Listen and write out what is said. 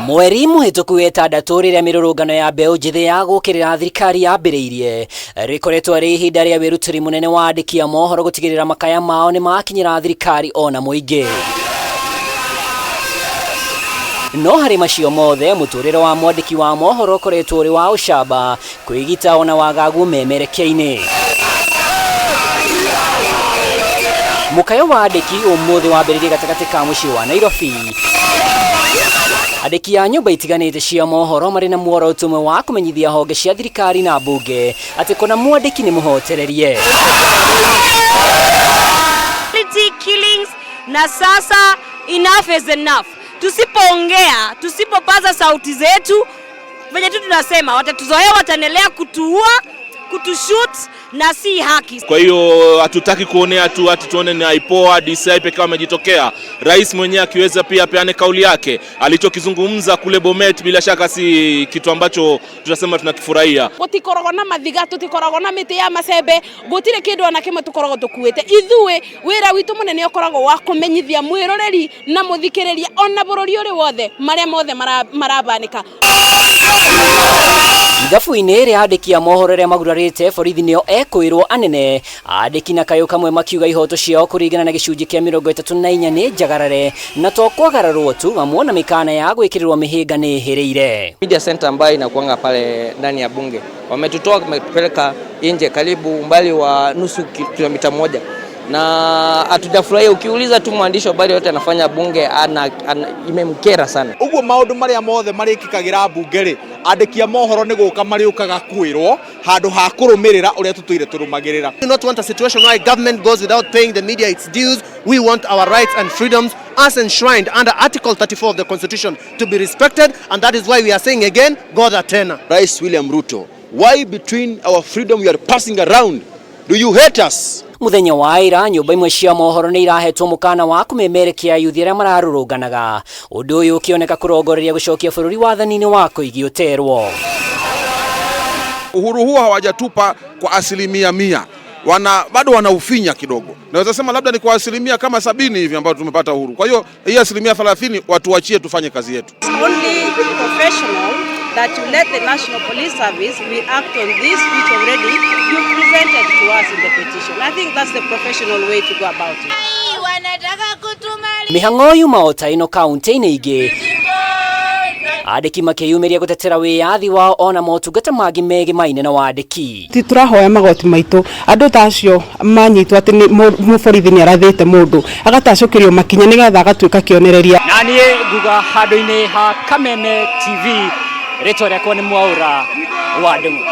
Mweri muhituku wetandatu riria mirurungano ya mbeu njithi ya gukirira thirikari yambiriirie rikoretwo ri ihinda ria wirutiri munene wa andiki a mohoro gutigirira makaya mao ni makinyira thirikari ona muingi. No hari macio mothe muturiro wa mwandiki wa mohoro koretwo ri wa ucamba kwigita ona wagagu memerekeini. Mukayo wa andiki umuthi wambiririe gatagati ka mucii wa Nairobi. Andiki a nyumba itiganite cia mohoro mari na muoro utumwe wa kumenyithia honge cia thirikari na bunge ati kuna mwandiki ni muhotererie killings, na sasa enough is enough. Tusipoongea, tusipopaza sauti zetu venye tu tunasema watatuzoea, wataendelea kutuua, kutushoot na si haki. Kwa hiyo hatutaki kuonea tu ati tuone ni IPOA DCI pekee wamejitokea. Rais mwenyewe akiweza pia peane kauli yake. Alichokizungumza kule Bomet bila shaka si kitu ambacho tutasema tunakifurahia. Gutikoragwo na mathiga, tutikoragwo na miti ya macembe, gutire kindu ona kimwe tukoragwo tukuite. Ithuwe wira witu munene ukoragwo wa kumenyithia mwiroreri na muthikiriria ona bururi uri wothe maria mothe marabanika. Ithabu-ini ria andiki a mohoro ria magurarite borithi nio ekwirwo anene andiki na kayo kamwe makiuga ihoto ciao kuringana na gicunji kia 34 ni njagarare na to kwagararwo tu mamwona mikana ya gwikirirwo mihinga ni hiriire. Media center ambayo inakuanga pale ndani ya bunge wametutoa wametupeleka nje karibu umbali wa nusu kilomita moja na hatujafurahia. Ukiuliza tu mwandishi wa habari yote anafanya bunge imemkera sana. Uguo maundu maria mothe marikikagira bunge ri andiki a mohoro ni guka mariukaga kwirwo handu ha kurumirira uria tutuire turumagirira. We do not want a situation where government goes without paying the media its dues. We want our rights and freedoms as enshrined under Article 34 of the Constitution to be respected, and that is why we are saying again, GWATA tena. Rais William Ruto, why between our freedom we are passing around do you hate us? Muthenya wa ira nyumba imwe cia mohoro ni irahetwo mukana wa kumemerekia yuthi aria mararurunganaga undu uyu ukioneka kurongoreria gucokia bururi wathani-ini wa kuigioterwo. Uhuru huo hawajatupa kwa 100%. Bado wanaufinya kidogo. Naweza sema labda ni kwa 70% kama 70 hivi ambao tumepata uhuru. Kwa hiyo hii 30% watuachie tufanye kazi yetu. Only professional that you let the National Police Service react on this which already you presented to us in the petition. I think that's the professional way to go about it. Mihang'o yuma ota ino kaunti-ini ingi andiki makiyumiria gutetera wiyathi wao ona motungata mangi megi maine na wandiki. Ti turahoya magoti maitu andu tacio manyitwo ati muborithi ni arathite mundu agatacokirio makinya nigetha agatuika kionereria. Nani nguga handu-ini ha Kameme TV ritwa riakwa ni Mwaura wa Ndungu.